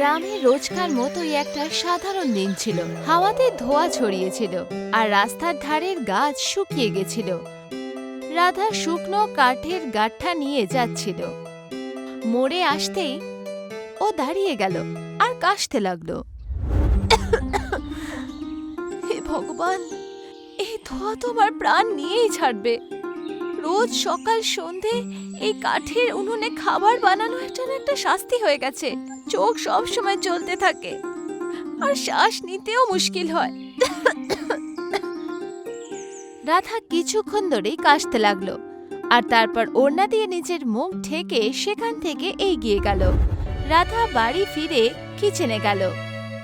গ্রামে রোজকার মতোই একটা সাধারণ দিন ছিল। হাওয়াতে ধোঁয়া ছড়িয়েছিল আর রাস্তার ধারের গাছ শুকিয়ে গেছিল। রাধা শুকনো কাঠের গাঁঠা নিয়ে যাচ্ছিল। মোড়ে আসতেই ও দাঁড়িয়ে গেল আর কাশতে লাগলো। হে ভগবান, এই ধোঁয়া তোমার প্রাণ নিয়েই ছাড়বে। রোজ সকাল সন্ধে এই কাঠের উনুনে খাবার বানানোর জন্য একটা শাস্তি হয়ে গেছে। চোখ সব সময় জ্বলতে থাকে আর শ্বাস নিতেও মুশকিল হয়। রাধা কিছুক্ষণ ধরেই কাশতে লাগলো আর তারপর ওড়না দিয়ে নিজের মুখ ঢেকে সেখান থেকে এগিয়ে গেল। রাধা বাড়ি ফিরে কিচেনে গেল।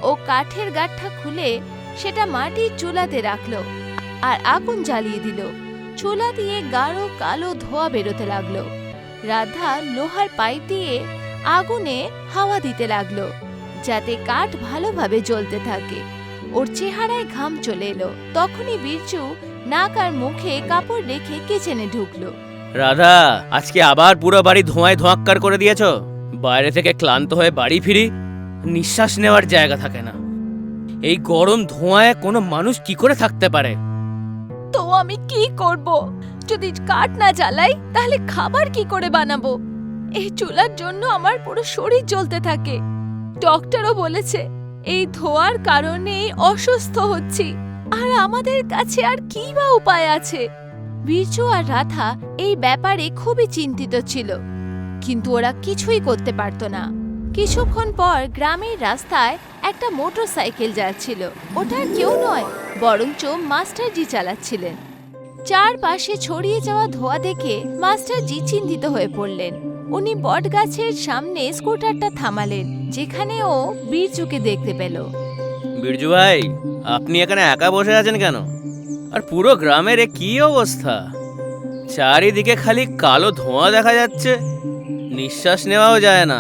ও কাঠের গাঁঠা খুলে সেটা মাটির চুলাতে রাখলো আর আগুন জ্বালিয়ে দিল। চুলা দিয়ে গাঢ় কালো ধোঁয়া বেরোতে লাগলো। রাধা লোহার পাইপ দিয়ে আগুনে হাওয়া দিতে লাগলো যাতে কাঠ ভালোভাবে জ্বলতে থাকে। ওর চেহারায় ঘাম চলে এলো। তখনই বিরজু নাক আর মুখে কাপড় রেখে কিচেনে ঢুকলো। রাধা, আজকে আবার পুরো বাড়ি ধোঁয়ায় ধোঁয়াক্কার করে দিয়েছো। বাইরে থেকে ক্লান্ত হয়ে বাড়ি ফিরি, নিঃশ্বাস নেওয়ার জায়গা থাকে না। এই গরম ধোঁয়ায় কোনো মানুষ কি করে থাকতে পারে? তো আমি কি করব? যদি কাঠ না জ্বালাই তাহলে খাবার কি করে বানাবো? এই চুলার জন্য আমার পুরো শরীর জ্বলতে থাকে। ডক্টরও বলেছে এই ধোঁয়ার কারণেই অসুস্থ হচ্ছি। আর আমাদের কাছে আর কি বা উপায় আছে? বিরজু আর রাধা এই ব্যাপারে খুবই চিন্তিত ছিল, কিন্তু ওরা কিছুই করতে পারত না। কিছুক্ষণ পর গ্রামের রাস্তায় একটা মোটরসাইকেল যাচ্ছিল। ওটার কেউ নয়, বরঞ্চ মাস্টারজি চালাচ্ছিলেন। চারপাশে ছড়িয়ে যাওয়া ধোঁয়া দেখে মাস্টারজি চিন্তিত হয়ে পড়লেন। উনি বটগাছের সামনে স্কুটারটা থামালেন, যেখানে ও বিরজুকে দেখতে পেল। বিরজু ভাই, আপনি এখানে একা বসে আছেন কেন? আর পুরো গ্রামের এ কি অবস্থা? চারিদিকে খালি কালো ধোঁয়া দেখা যাচ্ছে, নিঃশ্বাস নেওয়াও যায় না।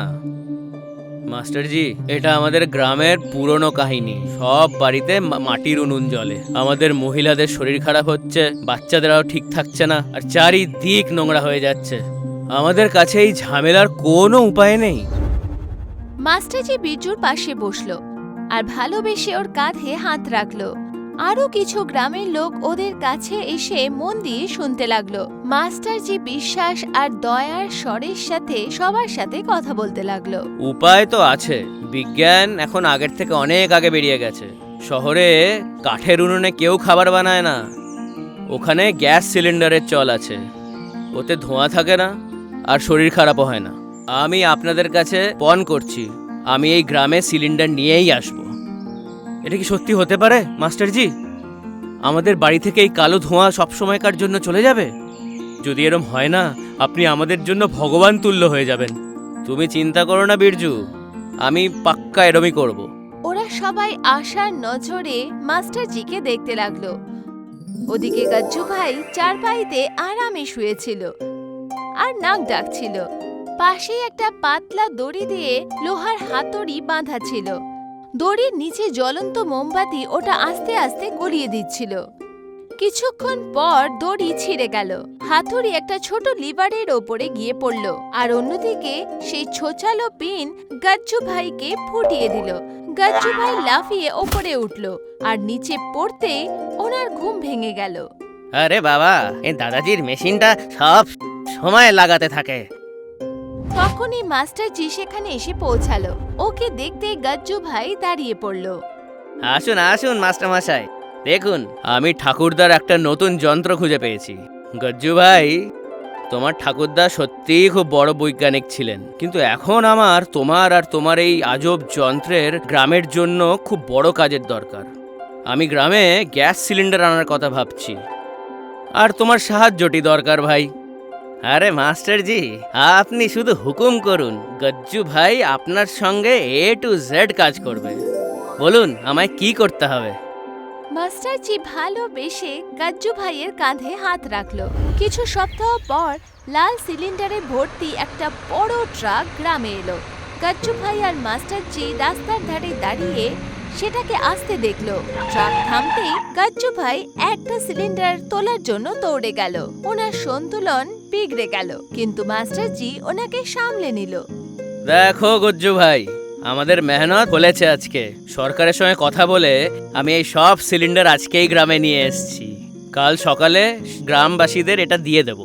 মাস্টারজি, এটা আমাদের গ্রামের পুরনো কাহিনী। সব বাড়িতে মাটির উনুন জ্বলে। আমাদের মহিলাদের শরীর খারাপ হচ্ছে, বাচ্চাদেরও ঠিক থাকছে না, আর চারিদিক নোংরা হয়ে যাচ্ছে। আমাদের কাছে এই ঝামেলার কোনো উপায় নেই। মাস্টারজি বিরজুর পাশে বসলো আর ভালোবেসে ওর কাঁধে হাত রাখলো। আরো কিছু গ্রামের লোক ওদের কাছে এসে মন দিয়ে শুনতে লাগলো। মাস্টারজি বিশ্বাস আর দয়ার স্বরের সাথে সবার সাথে কথা বলতে লাগলো। উপায় তো আছে। বিজ্ঞান এখন আগের থেকে অনেক আগে বেরিয়ে গেছে। শহরে কাঠের উনুনে কেউ খাবার বানায় না, ওখানে গ্যাস সিলিন্ডারের চল আছে। ওতে ধোঁয়া থাকে না আর শরীর খারাপও হয় না। আমি আপনাদের কাছে পণ করছি, আমি এই গ্রামে সিলিন্ডার নিয়েই আসবো। এটা কি সত্যি হতে পারে মাস্টারজি? আমাদের বাড়ি থেকে এই কালো ধোঁয়া সবসময়কার জন্য চলে যাবে? যদি এরম হয় না, আপনি আমাদের জন্য ভগবান তুল্য হয়ে যাবেন। তুমি চিন্তা করো না বিরজু, আমি পাক্কা এরমই করব। ওরা সবাই আশার নজরে মাস্টারজিকে দেখতে লাগলো। ওদিকে গজ্জু ভাই চারপাইতে আরামে শুয়েছিল আর নাক ডাকছিল। পাশেই একটা পাতলা দড়ি দিয়ে লোহার হাতুড়ি বাঁধা ছিল। দড়ির নিচে জ্বলন্ত মোমবাতি ওটা আস্তে আস্তে গলিয়ে দিচ্ছিল। কিছুক্ষণ পর দড়ি ছিঁড়ে গেল। হাতুড়ি একটা ছোট লিভারের ওপরে গিয়ে পড়ল আর অন্যদিকে সেই ছোচালো পিন গজ্জু ভাইকে ফুটিয়ে দিল। গজ্জু ভাই লাফিয়ে ওপরে উঠল আর নিচে পড়তেই ওনার ঘুম ভেঙে গেল। আরে বাবা, এই দাদাজির মেশিনটা সব সময় লাগাতে থাকে। তখনই মাস্টারজি সেখানে এসে পৌঁছালো। ওকে দেখতে গজ্জু ভাই দাঁড়িয়ে পড়ল। আসুন আসুন মাস্টার মশাই, দেখুন আমি ঠাকুরদার একটা নতুন যন্ত্র খুঁজে পেয়েছি। গজ্জু ভাই, তোমার ঠাকুরদা সত্যিই খুব বড় বৈজ্ঞানিক ছিলেন, কিন্তু এখন আমার তোমার আর তোমার এই আজব যন্ত্রের গ্রামের জন্য খুব বড় কাজের দরকার। আমি গ্রামে গ্যাস সিলিন্ডার আনার কথা ভাবছি, আর তোমার সাহায্যটি দরকার ভাই। আরে মাস্টারজি, আপনি শুধু হুকুম করুন, গজ্জু ভাই আপনার সঙ্গে A to Z কাজ করবে। বলুন আমায় কি করতে হবে। মাস্টারজি ভালোবেসে গজ্জু ভাইয়ের কাঁধে হাত রাখলো। কিছু সপ্তাহ পর লাল সিলিন্ডারে ভর্তি একটা বড় ট্রাক গ্রামে এলো। গজ্জু ভাই আর মাস্টারজি রাস্তার ধারে দাঁড়িয়ে সেটাকে আসতে দেখলো। ট্রাক থামতেই গজ্জু ভাই একটা সিলিন্ডার তোলার জন্য দৌড়ে গেল। ওনার সন্তুলন বিগড়ে গেল, কিন্তু মাস্টারজি ওনাকে সামলে নিল। দেখো গজ্জু ভাই, আমাদের মেহনত ফলেছে আজকে। সরকারের সঙ্গে কথা বলে আমি এই সব সিলিন্ডার আজকেই গ্রামে নিয়ে এসেছি। কাল সকালে গ্রামবাসীদের এটা দিয়ে দেব।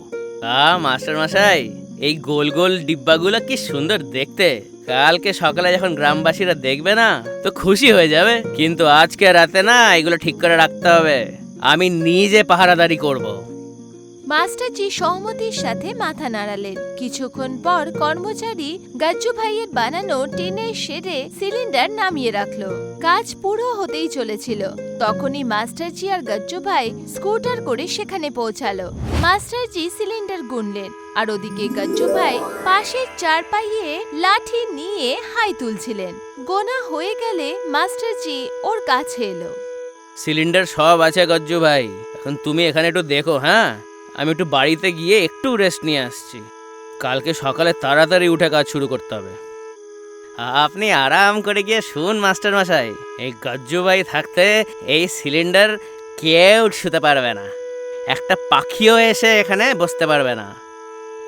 মাস্টার মশাই, এই গোল গোল ডিব্বাগুলো কি সুন্দর দেখতে। কালকে সকালে যখন গ্রামবাসীরা দেখবে না, তো খুশি হয়ে যাবে। কিন্তু আজকে রাতে না, এগুলো ঠিক করে রাখতে হবে। আমি নিজে পাহারাদারি করব। মাস্টারজি সহমতির সাথে মাথা নাড়ালেন। কিছুক্ষণ পর কর্মচারী গাজ্জু ভাইয়ের বানানো টিনের শেডে সিলিন্ডার নামিয়ে রাখলো। কাজ পুরো হতেই চলেছিল। তখনই মাস্টারজি আর গাজ্জু ভাই স্কুটার করে সেখানে পৌঁছালো। মাস্টারজি সিলিন্ডার গুনলেন, আর ওদিকে গাজ্জু ভাই পাশের চারপাইয়ে লাঠি নিয়ে হাই তুলছিলেন। গোনা হয়ে গেলে মাস্টারজি ওর কাছে এলো। সিলিন্ডার সব আছে গজ্জু ভাই, এখন তুমি এখানে একটু দেখো। হ্যাঁ, আমি একটু বাড়িতে গিয়ে একটু রেস্ট নিয়ে আসছি। কালকে সকালে তাড়াতাড়ি উঠে কাজ শুরু করতে হবে। আপনি আরাম করে গিয়ে শুন মাস্টার মশাই, এই গজ্জু ভাই থাকতে এই সিলিন্ডার কেউ ছুতে পারবে না। একটা পাখিও এসে এখানে বসতে পারবে না।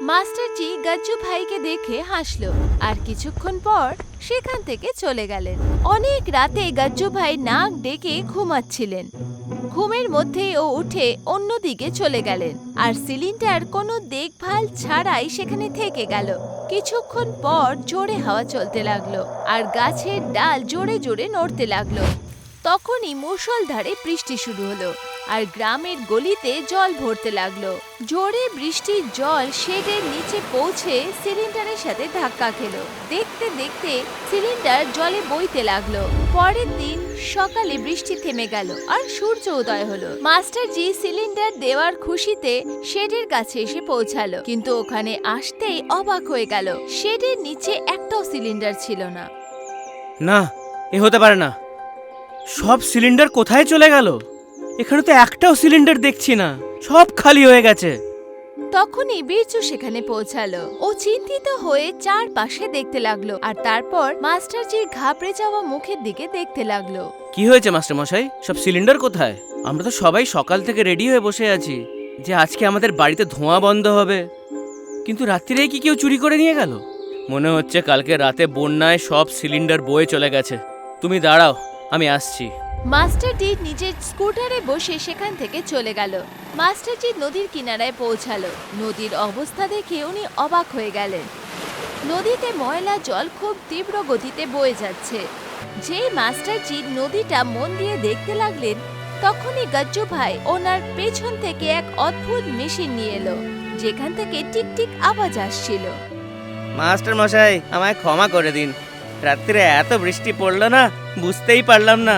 মাস্টারজি গাজ্জু ভাইকে দেখে হাসলো, আর কিছুক্ষণ পর সেখান থেকে চলে গেলেন। অনেক রাতে গাজ্জু ভাই নাক ডেকে ঘুমাচ্ছিলেন। ঘুমের মধ্যে ও উঠে অন্যদিকে চলে গেলেন, আর সিলিন্ডার কোনো দেখভাল ছাড়াই সেখানে থেকে গেল। কিছুক্ষণ পর জোরে হাওয়া চলতে লাগলো, আর গাছের ডাল জোরে জোরে নড়তে লাগলো। তখনই মুষলধারে বৃষ্টি শুরু হলো, আর গ্রামের গলিতে জল ভরতে লাগলো। জোরে বৃষ্টির জল শেডের নিচে পৌঁছে সিলিন্ডারের সাথে ধাক্কা খেলো। দেখতে দেখতে সিলিন্ডার জলে বইতে লাগলো। পরের দিন সকালে বৃষ্টি থেমে গেল, আর সূর্য উদয় হলো। মাস্টারজি সিলিন্ডার দেওয়ার খুশিতে শেডের কাছে এসে পৌঁছালো, কিন্তু ওখানে আসতেই অবাক হয়ে গেল। শেডের নিচে একটাও সিলিন্ডার ছিল না। না, এ হতে পারে না। সব সিলিন্ডার কোথায় চলে গেল? এখানে তো একটাও সিলিন্ডার দেখছি না, সব খালি হয়ে গেছে। তখনই বীরজু সেখানে পৌঁছালো। ও চিন্তিত হয়ে চারপাশে দেখতে লাগলো, আর তারপর মাস্টারজির ঘাবড়ে যাওয়া মুখের দিকে দেখতে লাগলো। কি হয়েছে মাস্টার মশাই? সব সিলিন্ডার কোথায়? আমরা তো সবাই সকাল থেকে রেডি হয়ে বসে আছি যে আজকে আমাদের বাড়িতে ধোঁয়া বন্ধ হবে, কিন্তু রাত্রিরেই কি কেউ চুরি করে নিয়ে গেল? মনে হচ্ছে কালকে রাতে বন্যায় সব সিলিন্ডার বয়ে চলে গেছে। তুমি দাঁড়াও, আমি আসছি। মাস্টারজি নিজের স্কুটারে বসে সেখান থেকে চলে গেল। মাস্টারজি নদীর কিনারায় পৌঁছালো। নদীর অবস্থা দেখে উনি অবাক হয়ে গেলেন। নদীতে ময়লা জল খুব তীব্র গতিতে বয়ে যাচ্ছে। যেই মাস্টারজি নদীটা মন দিয়ে দেখতে লাগলেন, তখনই গাজ্জু ভাই ওনার পেছন থেকে এক অদ্ভুত মেশিন নিয়ে এলো, যেখান থেকে টিকটিক আওয়াজ আসছিল। মাস্টার মশাই, আমায় ক্ষমা করে দিন। রাত্রে এত বৃষ্টি পড়লো না, বুঝতেই পারলাম না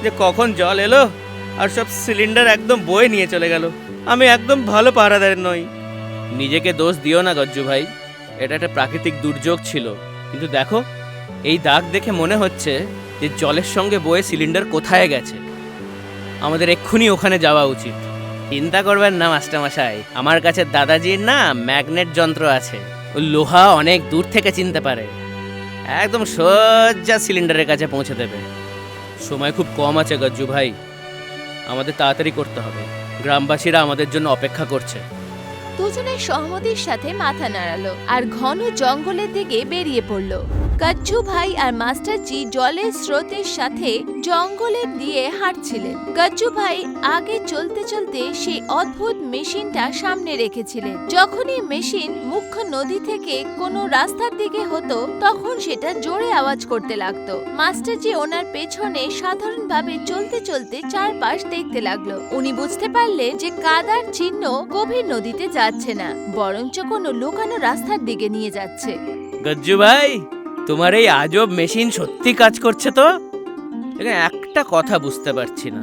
যে কখন জল এলো আর সব সিলিন্ডার একদম বয়ে নিয়ে চলে গেল। আমি একদম ভালো পাহারাদার নই। নিজেকে দোষ দিও না গজ্জু ভাই, এটা একটা প্রাকৃতিক দুর্যোগ ছিল। কিন্তু দেখো, এই দাগ দেখে মনে হচ্ছে যে জলের সঙ্গে বয়ে সিলিন্ডার কোথায় গেছে। আমাদের এক্ষুনি ওখানে যাওয়া উচিত। চিন্তা করবেন না মাস্টারমশাই, আমার কাছে দাদাজির না ম্যাগনেট যন্ত্র আছে। ও লোহা অনেক দূর থেকে চিনতে পারে, একদম সোজা সিলিন্ডারের কাছে পৌঁছে দেবে। সময় খুব কম আছে গজ্জু ভাই, আমাদের তাড়াতাড়ি করতে হবে। গ্রামবাসীরা আমাদের জন্য অপেক্ষা করছে। দুজনের সহমতির সাথে মাথা নাড়ালো, আর ঘন জঙ্গলের দিকে বেরিয়ে পড়লো। গাজ্জু ভাই আর মাস্টারজি জলের স্রোতের সাথে জঙ্গলের দিয়ে হাঁটছিলেন। গাজ্জু ভাই আগে চলতে চলতে সেই অদ্ভুত মেশিনটা সামনে রেখেছিলেন। যখনই মেশিন মুখ্য নদী থেকে কোনো রাস্তার দিকে হতো, তখন সেটা জোরে আওয়াজ করতে লাগতো। মাস্টারজি ওনার পেছনে সাধারণভাবে চলতে চলতে চারপাশ দেখতে লাগলো। উনি বুঝতে পারলেন যে কাদার চিহ্ন গভীর নদীতে যাচ্ছে না, বরঞ্চ কোনো লুকানো রাস্তার দিকে নিয়ে যাচ্ছে। গজ্জু ভাই, তোমার এই আজব মেশিন সত্যি কাজ করছে তো? এখানে একটা কথা বুঝতে পারছি না,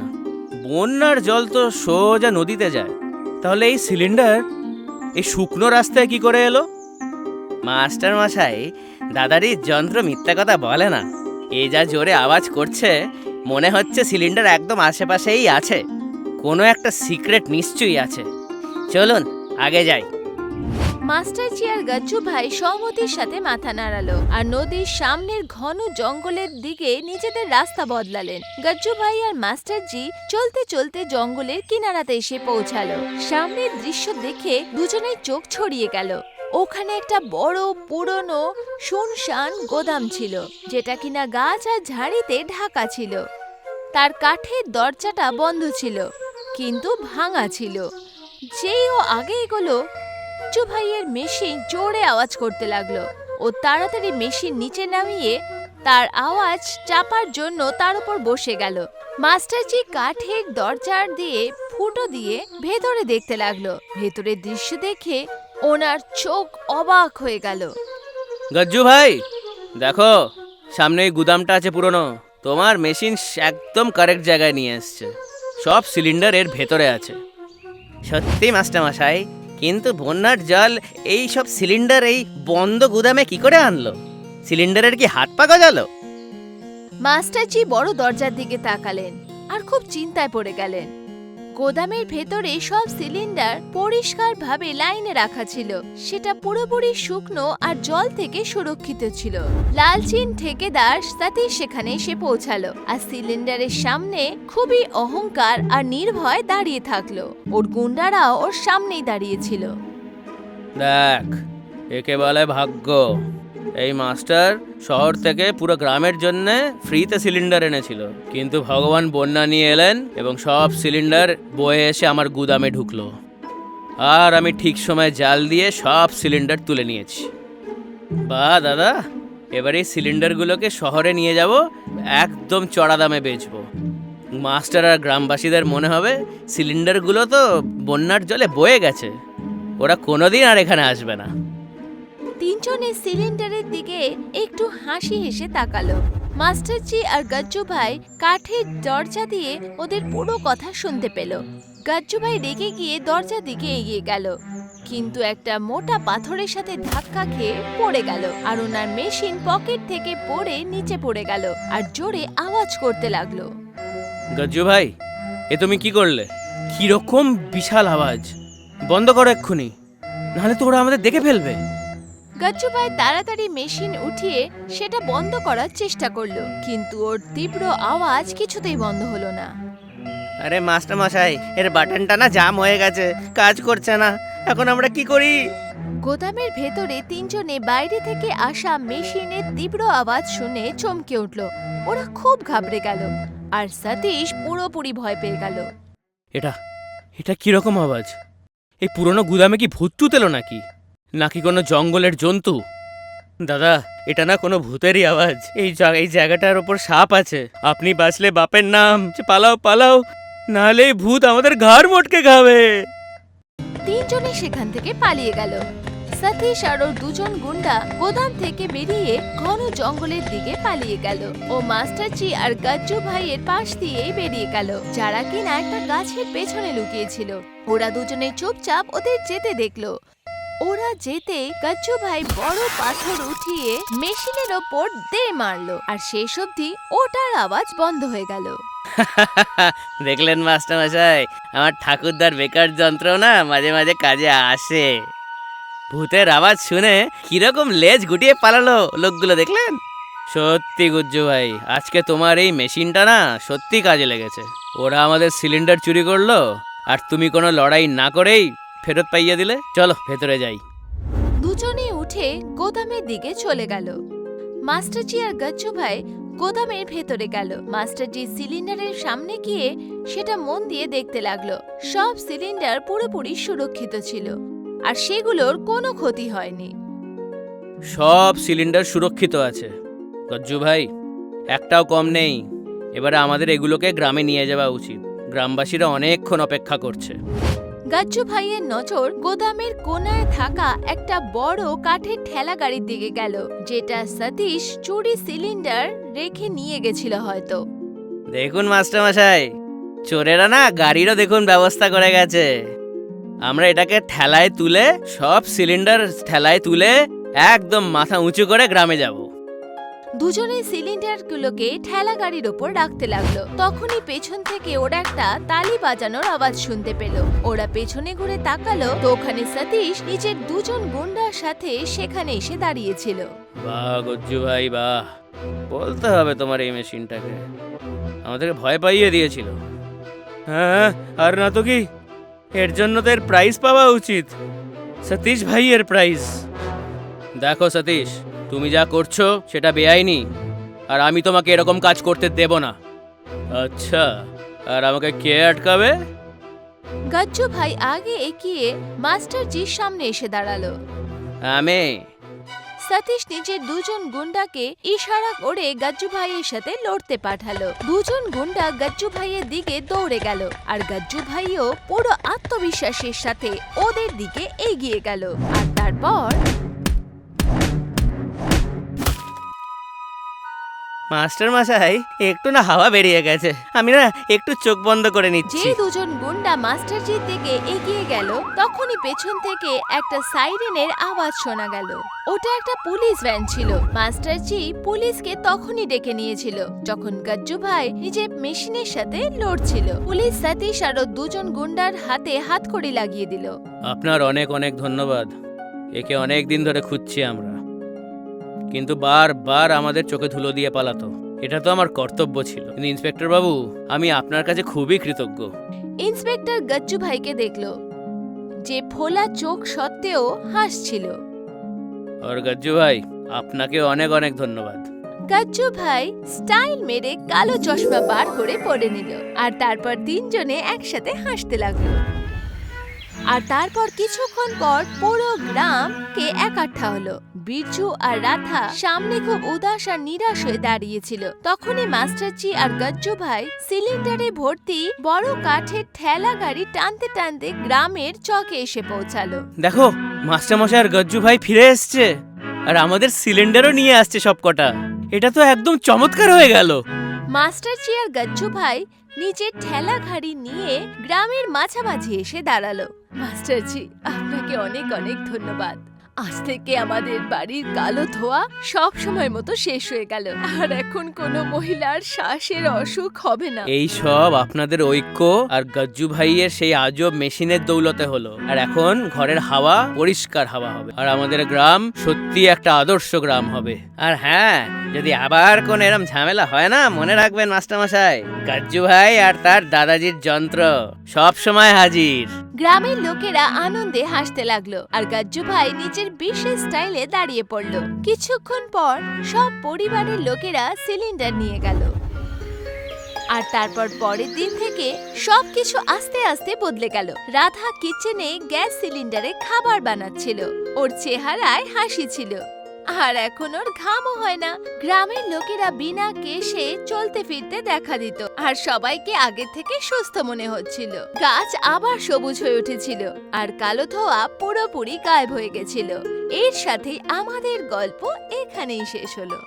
বন্যার জল তো সোজা নদীতে যায়, তাহলে এই সিলিন্ডার এই শুকনো রাস্তায় কি করে এলো? মাস্টার মশাই, দাদারি যন্ত্র মিথ্যা কথা বলে না। এই যা জোরে আওয়াজ করছে, মনে হচ্ছে সিলিন্ডার একদম আশেপাশেই আছে। কোনো একটা সিক্রেট নিশ্চয়ই আছে। চলুন আগে যাই। মাস্টারজি আর গাজ্জু ভাই সহমতির সাথে মাথা নাড়ালো, আর নদীর সামনের ঘন জঙ্গলের দিকে নিজেদের রাস্তা বদলালেন। গাজ্জু ভাই আর মাস্টারজি চলতে চলতে জঙ্গলের কিনারাতে এসে পৌঁছালো। সামনের দৃশ্য দেখে দুজনের চোখ ছড়িয়ে গেল। ওখানে একটা বড় পুরনো শুনশান গোদাম ছিল, যেটা কিনা গাছ আর ঝাড়িতে ঢাকা ছিল। তার কাঠের দরজাটা বন্ধ ছিল, কিন্তু ভাঙা ছিল। যেই ও আগে এগোলো, গাজ্জু ভাইয়ের মেশিন জোরে আওয়াজ করতে লাগলো। ও তাড়াতাড়ি মেশিন নিচে নামিয়ে তার আওয়াজ চাপার জন্য তার উপর বসে গেল। মাস্টারজি কাঠের দরজার দিয়ে ফুটো দিয়ে ভেতরে দেখতে লাগলো। ভেতরের দৃশ্য দেখে ওনার চোখ অবাক হয়ে গেল। গজ্জু ভাই, দেখো সামনে এই গুদামটা আছে পুরনো। তোমার মেশিন একদম কারেক্ট জায়গায় নিয়ে এসছে। সব সিলিন্ডার এর ভেতরে আছে। সত্যি মাস্টারমশাই, কিন্তু বন্যার জল এই সব সিলিন্ডার এই বন্ধ গুদামে কি করে আনলো? সিলিন্ডারের কি হাত পা গজালো? মাস্টারজি বড় দরজার দিকে তাকালেন আর খুব চিন্তায় পড়ে গেলেন। গোদামের ভেতরে সব সিলিন্ডার পরিষ্কারভাবে লাইনে রাখা ছিল। সেটা পুরোপুরি শুকনো আর জল থেকে সুরক্ষিত ছিল। লালচিন ঠেকেদার সতীশ সেখানে এসে পৌঁছালো আর সিলিন্ডারের সামনে খুবই অহংকার আর নির্ভয় দাঁড়িয়ে থাকলো। ওর গুন্ডারাও ওর সামনেই দাঁড়িয়েছিল। দেখ, একে বলে ভাগ্য। এই মাস্টার শহর থেকে পুরো গ্রামের জন্য ফ্রিতে সিলিন্ডার এনেছিল, কিন্তু ভগবান বন্যা নিয়ে এলেন এবং সব সিলিন্ডার বয়ে এসে আমার গুদামে ঢুকলো। আর আমি ঠিক সময় জাল দিয়ে সব সিলিন্ডার তুলে নিয়েছি। বাহ দাদা, এবার এই সিলিন্ডারগুলোকে শহরে নিয়ে যাব, একদম চড়া দামে বেচবো। মাস্টার আর গ্রামবাসীদের মনে হবে সিলিন্ডারগুলো তো বন্যার জলে বয়ে গেছে, ওরা কোনোদিন আর এখানে আসবে না। তিনজনে সিলিন্ডারের দিকে একটু হাসি হেসে তাকালো। মাস্টারজি আর গাজ্জু ভাই কাঠের দরজা দিয়ে ওদের পুরো কথা শুনতে পেল। গাজ্জু ভাই রেগে গিয়ে দরজার দিকে এগিয়ে গেল, কিন্তু একটা মোটা পাথরের সাথে ধাক্কা খেয়ে পড়ে গেল আর ওনার মেশিন পকেট থেকে পড়ে নিচে পড়ে গেল আর জোরে আওয়াজ করতে লাগলো। গজ্জু ভাই, এ তুমি কি করলে? কিরকম বিশাল আওয়াজ! বন্ধ করো এক্ষুনি, নাহলে তো ওরা আমাদের দেখে ফেলবে। গাজ্জু ভাই তাড়াতাড়ি মেশিন উঠিয়ে সেটা বন্ধ করার চেষ্টা করলো, কিন্তু ওর তীব্র আওয়াজ কিছুতেই বন্ধ হলো না। আরে মাস্টার মশাই, এর বাটনটা না জাম হয়ে গেছে, কাজ করছে না। এখন আমরা কি করি? গোদামের ভেতরে তিনজনে বাইরে থেকে আসা মেশিনের তীব্র আওয়াজ শুনে চমকে উঠল। ওরা খুব ঘাবড়ে গেল আর সতীশ পুরোপুরি ভয় পেয়ে গেল। এটা এটা কিরকম আওয়াজ? এই পুরনো গুদামে কি ভূত এলো নাকি, নাকি কোনো জঙ্গলের জন্তু? দাদা, এটা না কোনো ভূতেরই আওয়াজ। এই জায়গাটার ওপর সাপ আছে। আপনি বাঁচলে বাপের নাম, পালাও পালাও, নাহলে এই ভূত আমাদের ঘাড় মটকে খাবে। তিনজনে সেখান থেকে পালিয়ে গেল। সতীশ আর ওর দুজন গুন্ডা গোদাম থেকে বেরিয়ে ঘন জঙ্গলের দিকে পালিয়ে গেল। ও মাস্টারজি আর গাজ্জু ভাইয়ের পাশ দিয়েই বেরিয়ে গেল, যারা কিনা একটা গাছের পেছনে লুকিয়েছিল। ওরা দুজনে চুপচাপ ওদের যেতে দেখলো। ওরা যেতে গাজ্জু ভাই বড় পাথর উঠিয়ে মেশিনের ওপর দে মারলো আর শেষ অবধি ওটার আওয়াজ বন্ধ হয়ে গেল। দেখলেন মাস্টার মশাই, আমার ঠাকুরদার বেকার যন্ত্র না মাঝে মাঝে কাজে আসে। ভূতের আওয়াজ শুনে কিরকম লেজ গুটিয়ে পালালো লোকগুলো, দেখলেন? সত্যি গুজ্জু ভাই, আজকে তোমার এই মেশিনটা না সত্যি কাজে লেগেছে। ওরা আমাদের সিলিন্ডার চুরি করলো আর তুমি কোনো লড়াই না করেই ফেরত পাইয়ে দিলে। চলো ভেতরে যাই। দুজনে উঠে গোদামের দিকে চলে গেল। মাস্টারজি আর গাজ্জু ভাই গোদামের ভেতরে গেল। মাস্টারজি সিলিন্ডারের সামনে গিয়ে সেটা মন দিয়ে দেখতে লাগলো। সব সিলিন্ডার পুরোপুরি সুরক্ষিত ছিল আর সেগুলোর কোনো ক্ষতি হয়নি। সব সিলিন্ডার সুরক্ষিত আছে গজ্জু ভাই, একটাও কম নেই। এবারে আমাদের এগুলোকে গ্রামে নিয়ে যাওয়া উচিত। গ্রামবাসীরা অনেকক্ষণ অপেক্ষা করছে। গাজ্জু ভাইয়ের নজর গোদামের কোনায় থাকা একটা বড় কাঠের ঠেলা গাড়ির দিকে গেল, যেটা সতীশ চুরি সিলিন্ডার রেখে নিয়ে গেছিল হয়তো। দেখুন মাস্টার মশাই, চোরেরা না গাড়িরও দেখুন ব্যবস্থা করে গেছে। আমরা এটাকে ঠেলায় তুলে, সব সিলিন্ডার ঠেলায় তুলে একদম মাথা উঁচু করে গ্রামে যাব। দুজনে সিলিন্ডারগুলোকে ঠেলা গাড়ির ওপর রাখতে লাগলো। তখনই পেছন থেকে ওরা একটা তালি বাজানোর আওয়াজ শুনতে পেল। ওরা পেছনে ঘুরে তাকালো তো ওখানে সতীশ নিজের দুজন গুন্ডার সাথে সেখানে এসে দাঁড়িয়েছিল। বাহ গজ্জু ভাই বাহ, বলতে হবে তোমার এই মেশিনটাকে, আমাদেরকে ভয় পাইয়ে দিয়েছিল। হ্যাঁ, আর না তো কি, এর জন্য তো এর প্রাইজ পাওয়া উচিত। সতীশ ভাইয়ের প্রাইজ। দেখো সতীশ, তুমি যা করছো সেটা বেআইনি, আর আমি তোমাকে এরকম কাজ করতে দেব না। আচ্ছা, আর আমাকে কে আটকাবে? গজ্জু ভাই আগে এগিয়ে মাস্টার জির সামনে এসে দাঁড়ালো। আমি। সতীশ নিজের দুজন গুন্ডাকে ইশারা করে গজ্জু ভাইয়ের সাথে লড়তে পাঠালো। দুজন গুন্ডা গজ্জু ভাইয়ের দিকে দৌড়ে গেল, আর গজ্জু ভাইও পুরো আত্মবিশ্বাসের সাথে ওদের দিকে এগিয়ে গেল। আর তারপর মাস্টার মশাই, একটু না হাওয়া বেরিয়ে গেছে, আমি না একটু চোখ বন্ধ করে নিচ্ছি। যে দুজন গুন্ডা মাস্টারজির দিকে এগিয়ে গেল, তখনই পেছন থেকে একটা সাইরেনের আওয়াজ শোনা গেল। ওটা একটা পুলিশ ভ্যান ছিল। মাস্টারজি পুলিশকে তখনই ডেকে নিয়েছিল যখন গজ্জু ভাই নিজের মেশিনের সাথে লড়ছিল। পুলিশ সতীশ আরো দুজন গুন্ডার হাতে হাতকড়ি লাগিয়ে দিল। আপনার অনেক অনেক ধন্যবাদ। একে অনেক দিন ধরে খুঁজছি আমরা, কিন্তু বারবার আমাদের চোখে ধুলো দিয়ে পালাতো। এটা তো আমার কর্তব্য ছিল, কিন্তু ইন্সপেক্টর বাবু, আমি আপনার কাছে খুবই কৃতজ্ঞ। ইন্সপেক্টর গজ্জু ভাইকে দেখলো, যে ফোলা চোখ সত্ত্বেও হাসছিল। আর গজ্জু ভাই, আপনাকে অনেক অনেক ধন্যবাদ। গজ্জু ভাই স্টাইল মেরে কালো চশমা বার করে পরে নিল, আর তারপর তিনজনে একসাথে হাসতে লাগলো। আর তারপর কিছুক্ষণ পর পুরো গ্রামকে একাঠা হলো। বিরজু আর রাধা সামনে খুব উদাস আর নিরাশ হয়ে দাঁড়িয়েছিল। তখনই মাস্টারজি আর গজ্জু ভাই সিলিন্ডারে ভর্তি বড় কাঠের ঠেলা গাড়ি টানতে টানতে গ্রামের চকে এসে পৌঁছালো। দেখো, মাস্টারমশাই আর গজ্জু ভাই ফিরে এসছে, আর আমাদের সিলিন্ডারও নিয়ে আসছে সবকটা। এটা তো একদম চমৎকার হয়ে গেল। মাস্টারজি আর গজ্জু ভাই নিজের ঠেলা গাড়ি নিয়ে গ্রামের মাঝামাঝি এসে দাঁড়ালো। মাস্টারজি, আপনাকে অনেক অনেক ধন্যবাদ। আজ থেকে আমাদের বাড়ির কালো ধোয়া সব সময় মতো শেষ হয়ে গেল, আর এখন কোনো মহিলার শ্বাসের অসুখ হবে না। এই সব আপনাদের ঐক্য আর গজ্জু ভাইয়ের সেই আজব মেশিনের দৌলতে হলো। আর এখন ঘরের হাওয়া পরিষ্কার হাওয়া হবে, আর আমাদের গ্রাম সত্যি একটা আদর্শ গ্রাম হবে। আর হ্যাঁ, যদি আবার কোন এরম ঝামেলা হয় না, মনে রাখবেন মাস্টারমশাই, গজ্জু ভাই আর তার দাদাজির যন্ত্র সব সময় হাজির। গ্রামের লোকেরা আনন্দে হাসতে লাগলো, আর গজ্জু ভাই নিজের বিশেষ স্টাইলে দাঁড়িয়ে পড়লো। কিছুক্ষণ পর সব পরিবারের লোকেরা সিলিন্ডার নিয়ে গেল, আর তারপর পরের দিন থেকে সবকিছু আস্তে আস্তে বদলে গেল। রাধা কিচেনে গ্যাস সিলিন্ডারে খাবার বানাচ্ছিল, ওর চেহারায় হাসি ছিল, আর এখন ওর ঘামও হয় না। গ্রামের লোকেরা বিনা কেশে চলতে ফিরতে দেখা দিত, আর সবাইকে আগে থেকে সুস্থ মনে হচ্ছিল। গাছ আবার সবুজ হয়ে উঠেছিল, আর কালো ধোয়া পুরোপুরি গায়েব হয়ে গেছিল। এর সাথে আমাদের গল্প এখানেই শেষ হলো।